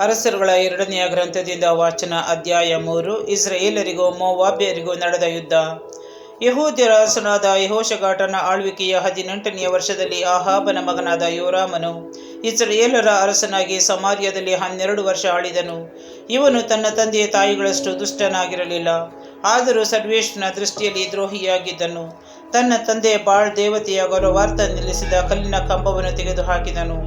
ಅರಸರುಗಳ 2ನೆಯ ಗ್ರಂಥದಿಂದ ವಾಚನ. ಅಧ್ಯಾಯ 3. ಇಸ್ರಾಯೇಲರಿಗೂ ಮೋವಾಬ್ಯರಿಗೂ ನಡೆದ ಯುದ್ಧ. ಯೆಹೂದ್ಯರ ಅರಸನಾದ ಯೆಹೋಷಾಫಾಟನ ಆಳ್ವಿಕೆಯ 18ನೆಯ ವರ್ಷದಲ್ಲಿ ಅಹಾಬನ ಮಗನಾದ ಯೋರಾಮನು ಇಸ್ರಾಯೇಲರ ಅರಸನಾಗಿ ಸಮಾರ್ಯದಲ್ಲಿ 12 ವರ್ಷ ಆಳಿದನು. ಇವನು ತನ್ನ ತಂದೆಯ ತಾಯಿಗಳಷ್ಟು ದುಷ್ಟನಾಗಿರಲಿಲ್ಲ, ಆದರೂ ಸರ್ವೇಶ್ವರನ ದೃಷ್ಟಿಯಲ್ಲಿ ದ್ರೋಹಿಯಾಗಿದ್ದನು. ತನ್ನ ತಂದೆ ಬಾಳ್ ದೇವತೆಯ ಗೌರವಾರ್ಥ ನಿಲ್ಲಿಸಿದ ಕಲ್ಲಿನ ಕಂಬವನ್ನು ತೆಗೆದುಹಾಕಿದನು.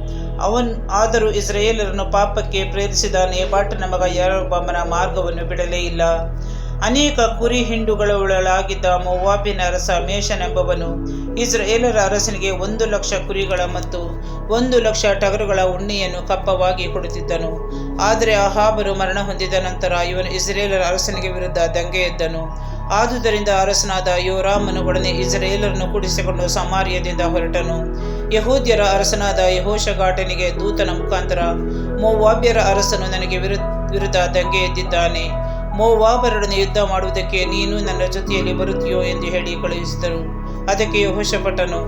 ಆದರೂ ಇಸ್ರಾಯೇಲರನ್ನು ಪಾಪಕ್ಕೆ ಪ್ರೇರಿಸಿದ ನೇಬಾಟನ ಮಗ ಯಾರೊಬ್ಬಾಮನ ಮಾರ್ಗವನ್ನು ಬಿಡಲೇ ಇಲ್ಲ. ಅನೇಕ ಕುರಿ ಹಿಂಡುಗಳೊಳಗಿದ್ದ ಮೋವಾಬಿನ ಅರಸ ಮೇಷನೆಂಬವನು ಇಸ್ರಾಯೇಲರ ಅರಸನಿಗೆ 1,00,000 ಕುರಿಗಳ ಮತ್ತು 1,00,000 ಟಗರುಗಳ ಉಣ್ಣೆಯನ್ನು ಕಪ್ಪವಾಗಿ ಕೊಡುತ್ತಿದ್ದನು. ಆದರೆ ಅಹಾಬನು ಮರಣ ಹೊಂದಿದ ನಂತರ ಇವನು ಇಸ್ರಾಯೇಲರ ಅರಸನಿಗೆ ವಿರುದ್ಧ ದಂಗೆ ಎದ್ದನು. ಆದುದರಿಂದ ಅರಸನಾದ ಯೋರಾಮನು ಒಡನೆ ಇಸ್ರಾಯೇಲರನ್ನು ಕೂಡಿಸಿಕೊಂಡು ಸಮಾರ್ಯದಿಂದ ಹೊರಟನು. ಯೆಹೂದ್ಯರ ಅರಸನಾದ ಯೆಹೋಷಾಫಾಟನಿಗೆ ದೂತನ ಮುಖಾಂತರ, ಮೋವಾಬ್ಯರ ಅರಸನು ನನಗೆ ವಿರುದ್ಧ ದಂಗೆ ಎದ್ದಿದ್ದಾನೆ, ಮೋವಾಬರೊಡನೆ ಯುದ್ಧ ಮಾಡುವುದಕ್ಕೆ ನೀನು ನನ್ನ ಜೊತೆಯಲ್ಲಿ ಬರುತ್ತೀಯೋ ಎಂದು ಹೇಳಿ ಕಳುಹಿಸಿದರು. ಅದಕ್ಕೆ ಯೆಹೋಷಾಫಾಟನು,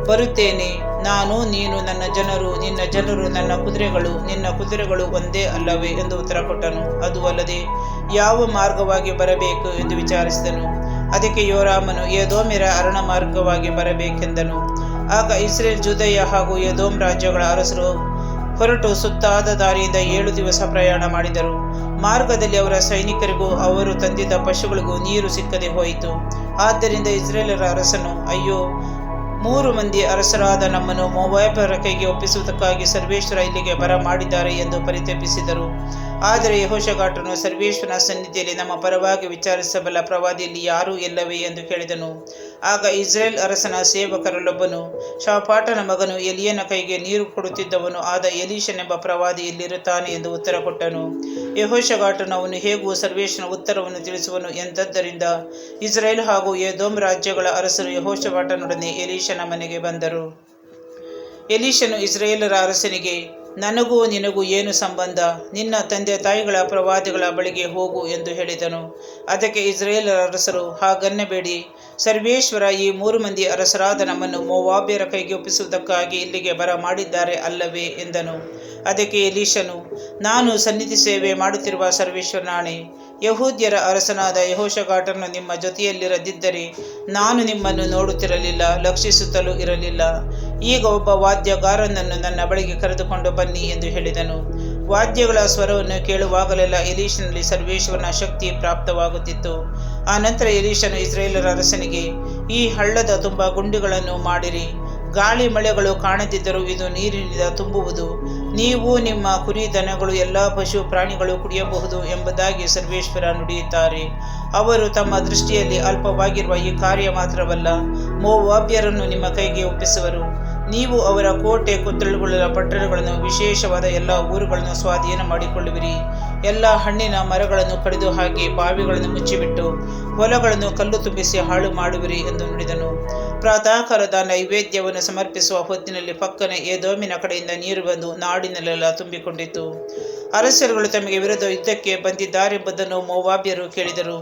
ಬರುತ್ತೇನೆ, ನಾನು, ನೀನು, ನನ್ನ ಜನರು, ನಿನ್ನ ಜನರು, ನನ್ನ ಕುದುರೆಗಳು, ನಿನ್ನ ಕುದುರೆಗಳು ಒಂದೇ ಅಲ್ಲವೇ ಎಂದು ಉತ್ತರ ಕೊಟ್ಟನು. ಅದು ಅಲ್ಲದೆ ಯಾವ ಮಾರ್ಗವಾಗಿ ಬರಬೇಕು ಎಂದು ವಿಚಾರಿಸಿದನು. ಅದಕ್ಕೆ ಯೋರಾಮನು ಎದೋಮ್ಯರ ಅರಣ ಮಾರ್ಗವಾಗಿ ಬರಬೇಕೆಂದನು. ಆಗ ಇಸ್ರೇಲ್, ಜುದಯ ಹಾಗೂ ಎದೋಮ್ ರಾಜ್ಯಗಳ ಅರಸರು ಹೊರಟು ಸುತ್ತಾದ ದಾರಿಯಿಂದ 7 ದಿವಸ ಪ್ರಯಾಣ ಮಾಡಿದರು. ಮಾರ್ಗದಲ್ಲಿ ಅವರ ಸೈನಿಕರಿಗೂ ಅವರು ತಂದಿದ್ದ ಪಶುಗಳಿಗೂ ನೀರು ಸಿಕ್ಕದೆ ಹೋಯಿತು. ಆದ್ದರಿಂದ ಇಸ್ರಾಯೇಲರ ಅರಸನು, ಅಯ್ಯೋ, 3 ಮಂದಿ ಅರಸರಾದ ನಮ್ಮನ್ನು ಮೋವಾಬ್ಯರ ಕೈಗೆ ಒಪ್ಪಿಸುವುದಕ್ಕಾಗಿ ಸರ್ವೇಶ್ವರ ಇಲ್ಲಿಗೆ ಬರ ಮಾಡಿದ್ದಾರೆ ಎಂದು ಪರಿತಪಿಸಿದರು. ಆದರೆ ಯೆಹೋಷಾಫಾಟನು ಸರ್ವೇಶ್ವರನ ಸನ್ನಿಧಿಯಲ್ಲಿ ನಮ್ಮ ಪರವಾಗಿ ವಿಚಾರಿಸಬಲ್ಲ ಪ್ರವಾದಿಯಲ್ಲಿ ಯಾರೂ ಇಲ್ಲವೇ ಎಂದು ಕೇಳಿದನು. ಆಗ ಇಸ್ರಾಯೇಲ್ ಅರಸನ ಸೇವಕರಲ್ಲೊಬ್ಬನು, ಶಾಫಾಟನ ಮಗನು ಎಲಿಯನ ಕೈಗೆ ನೀರು ಕೊಡುತ್ತಿದ್ದವನು ಆದ ಎಲೀಷನೆಂಬ ಪ್ರವಾದಿ ಇಲ್ಲಿರುತ್ತಾನೆ ಎಂದು ಉತ್ತರ ಕೊಟ್ಟನು. ಯೆಹೋಷಾಫಾಟನು, ಅವನು ಹೇಗೂ ಸರ್ವೇಶ್ವರನ ಉತ್ತರವನ್ನು ತಿಳಿಸುವನು ಎಂದದ್ದರಿಂದ ಇಸ್ರಾಯೇಲ್ ಹಾಗೂ ಎದೋಮ್ ರಾಜ್ಯಗಳ ಅರಸರು ಯೆಹೋಷಾಫಾಟನೊಡನೆ ಎಲೀಷನ ಮನೆಗೆ ಬಂದರು. ಎಲೀಷನು ಇಸ್ರಾಯೇಲರ ಅರಸನಿಗೆ, ನನಗೂ ನಿನಗೂ ಏನು ಸಂಬಂಧ? ನಿನ್ನ ತಂದೆ ತಾಯಿಗಳ ಪ್ರವಾದಿಗಳ ಬಳಿಗೆ ಹೋಗು ಎಂದು ಹೇಳಿದನು. ಅದಕ್ಕೆ ಇಸ್ರಾಯೇಲರ ಅರಸರು, ಹಾಗನ್ನಬೇಡಿ, ಸರ್ವೇಶ್ವರ ಈ 3 ಮಂದಿ ಅರಸರಾದ ನಮ್ಮನ್ನು ಮೋವಾಬ್ಯರ ಕೈಗೆ ಒಪ್ಪಿಸುವುದಕ್ಕಾಗಿ ಇಲ್ಲಿಗೆ ಬರ ಮಾಡಿದ್ದಾರೆ ಅಲ್ಲವೇ ಎಂದನು. ಅದಕ್ಕೆ ಎಲೀಷನು, ನಾನು ಸನ್ನಿಧಿ ಸೇವೆ ಮಾಡುತ್ತಿರುವ ಸರ್ವೇಶ್ವರನಾಣೆ, ಯೆಹೂದ್ಯರ ಅರಸನಾದ ಯೆಹೋಷಾಫಾಟನು ನಿಮ್ಮ ಜೊತೆಯಲ್ಲಿರದಿದ್ದರೆ ನಾನು ನಿಮ್ಮನ್ನು ನೋಡುತ್ತಿರಲಿಲ್ಲ, ಲಕ್ಷಿಸುತ್ತಲೂ ಇರಲಿಲ್ಲ. ಈಗ ಒಬ್ಬ ವಾದ್ಯಗಾರನನ್ನು ನನ್ನ ಬಳಿಗೆ ಕರೆದುಕೊಂಡು ಬನ್ನಿ ಎಂದು ಹೇಳಿದನು. ವಾದ್ಯಗಳ ಸ್ವರವನ್ನು ಕೇಳುವಾಗಲೆಲ್ಲ ಎಲೀಷನಲ್ಲಿ ಸರ್ವೇಶ್ವರನ ಶಕ್ತಿ ಪ್ರಾಪ್ತವಾಗುತ್ತಿತ್ತು. ಆ ನಂತರ ಎಲೀಷನು ಇಸ್ರಾಯೇಲರ ಅರಸನಿಗೆ, ಈ ಹಳ್ಳದ ತುಂಬ ಗುಂಡಿಗಳನ್ನು ಮಾಡಿರಿ, ಗಾಳಿ ಮಳೆಗಳು ಕಾಣದಿದ್ದರೂ ಇದು ನೀರಿನಿಂದ ತುಂಬುವುದು, ನೀವು, ನಿಮ್ಮ ಕುರಿ ದನಗಳು, ಎಲ್ಲ ಪಶು ಪ್ರಾಣಿಗಳು ಕುಡಿಯಬಹುದು ಎಂಬುದಾಗಿ ಸರ್ವೇಶ್ವರ ನುಡಿಯುತ್ತಾರೆ. ಅವರು ತಮ್ಮ ದೃಷ್ಟಿಯಲ್ಲಿ ಅಲ್ಪವಾಗಿರುವ ಈ ಕಾರ್ಯ ಮಾತ್ರವಲ್ಲ, ಮೋವಾಬ್ಯರನ್ನು ನಿಮ್ಮ ಕೈಗೆ ಒಪ್ಪಿಸುವರು. ನೀವು ಅವರ ಕೋಟೆ ಕೊತ್ತಲುಗಳ ಪಟ್ಟಣಗಳನ್ನು, ವಿಶೇಷವಾದ ಎಲ್ಲ ಊರುಗಳನ್ನು ಸ್ವಾಧೀನ ಮಾಡಿಕೊಳ್ಳುವಿರಿ. ಎಲ್ಲ ಹಣ್ಣಿನ ಮರಗಳನ್ನು ಕಡಿದು ಹಾಕಿ ಬಾವಿಗಳನ್ನು ಮುಚ್ಚಿಬಿಟ್ಟು ಹೊಲಗಳನ್ನು ಕಲ್ಲು ತುಂಬಿಸಿ ಹಾಳು ಮಾಡುವಿರಿ ಎಂದು ನುಡಿದನು. ಪ್ರಾತಃಕಾಲದ ನೈವೇದ್ಯವನ್ನು ಸಮರ್ಪಿಸುವ ಹೊತ್ತಿನಲ್ಲಿ ಪಕ್ಕನೆ ಎದೋಮಿನ ಕಡೆಯಿಂದ ನೀರು ಬಂದು ನಾಡಿನಲ್ಲೆಲ್ಲ ತುಂಬಿಕೊಂಡಿತು. ಅರಸರುಗಳು ತಮಗೆ ವಿರುದ್ಧ ಯುದ್ಧಕ್ಕೆ ಬಂದಿದ್ದಾರೆಂಬುದನ್ನು ಮೋವಾಬ್ಯರು ಕೇಳಿದರು.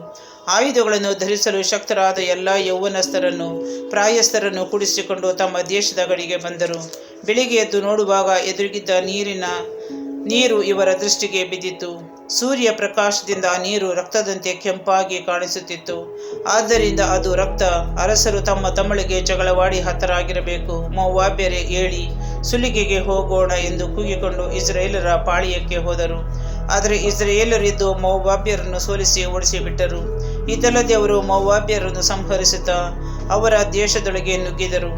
ಆಯುಧಗಳನ್ನು ಧರಿಸಲು ಶಕ್ತರಾದ ಎಲ್ಲ ಯೌವನಸ್ಥರನ್ನು, ಪ್ರಾಯಸ್ಥರನ್ನು ಕೂಡಿಸಿಕೊಂಡು ತಮ್ಮ ದೇಶದ ಗಡಿಗೆ ಬಂದರು. ಬೆಳಿಗ್ಗೆ ಎದ್ದು ನೋಡುವಾಗ ಎದುರಿಗಿದ್ದ ನೀರು ಇವರ ದೃಷ್ಟಿಗೆ ಬಿದ್ದಿತು. ಸೂರ್ಯ ಪ್ರಕಾಶದಿಂದ ಆ ನೀರು ರಕ್ತದಂತೆ ಕೆಂಪಾಗಿ ಕಾಣಿಸುತ್ತಿತ್ತು. ಆದ್ದರಿಂದ ಅದು ರಕ್ತ. ಅರಸರು ತಮ್ಮೊಳಗೆ ಜಗಳವಾಡಿ ಹತರಾಗಿರಬೇಕು. ಮೋವಾಬ್ಯರೇ, ಏಳಿ, ಸುಲಿಗೆಗೆ ಹೋಗೋಣ ಎಂದು ಕೂಗಿಕೊಂಡು ಇಸ್ರಾಯೇಲರ ಪಾಳೆಯಕ್ಕೆ ಹೋದರು. ಆದರೆ ಇಸ್ರಾಯೇಲರಿದ್ದು ಮೋವಾಬ್ಯರನ್ನು ಸೋಲಿಸಿ ಓಡಿಸಿಬಿಟ್ಟರು. ಇದಲ್ಲದೆ ಅವರು ಮೋವಾಬ್ಯರನ್ನು ಸಂಹರಿಸುತ್ತಾ ಅವರ ದೇಶದೊಳಗೆ ನುಗ್ಗಿದರು.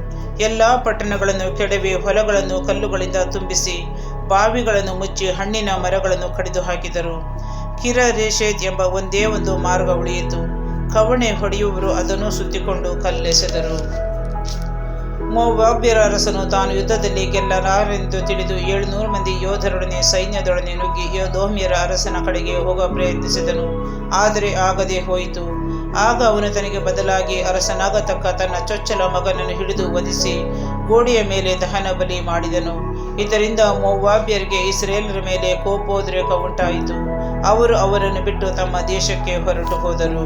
ಎಲ್ಲ ಪಟ್ಟಣಗಳನ್ನು ಕೆಡವಿ ಹೊಲಗಳನ್ನು ಕಲ್ಲುಗಳಿಂದ ತುಂಬಿಸಿ ಬಾವಿಗಳನ್ನು ಮುಚ್ಚಿ ಹಣ್ಣಿನ ಮರಗಳನ್ನು ಕಡಿದು ಹಾಕಿದರು. ಕಿರರೇಷೆತ್ ಎಂಬ ಒಂದೇ ಒಂದು ಮಾರ್ಗ ಉಳಿಯಿತು. ಕವಣೆ ಹೊಡೆಯುವವರು ಅದನ್ನು ಸುತ್ತಿಕೊಂಡು ಕಲ್ಲೆಸೆದರು. ಮೋವಾಬ್ಯರ ಅರಸನು ತಾನು ಯುದ್ಧದಲ್ಲಿ ಗೆಲ್ಲಲಾರೆಂದು ತಿಳಿದು 700 ಮಂದಿ ಯೋಧರೊಡನೆ ಸೈನ್ಯದೊಡನೆ ನುಗ್ಗಿ ಎದೋಮ್ಯರ ಅರಸನ ಕಡೆಗೆ ಹೋಗ ಪ್ರಯತ್ನಿಸಿದನು. ಆದರೆ ಆಗದೆ ಹೋಯಿತು. ಆಗ ಅವನು ತನಗೆ ಬದಲಾಗಿ ಅರಸನಾಗತಕ್ಕ ತನ್ನ ಚೊಚ್ಚಲ ಮಗನನ್ನು ಹಿಡಿದು ವಧಿಸಿ ಗೋಡೆಯ ಮೇಲೆ ದಹನ ಬಲಿ ಮಾಡಿದನು. ಇದರಿಂದ ಮೋವಾಬ್ಯರಿಗೆ ಇಸ್ರಾಯೇಲರ ಮೇಲೆ ಕೋಪೋದ್ರೇಕ ಉಂಟಾಯಿತು. ಅವರು ಅವರನ್ನು ಬಿಟ್ಟು ತಮ್ಮ ದೇಶಕ್ಕೆ ಹೊರಟು ಹೋದರು.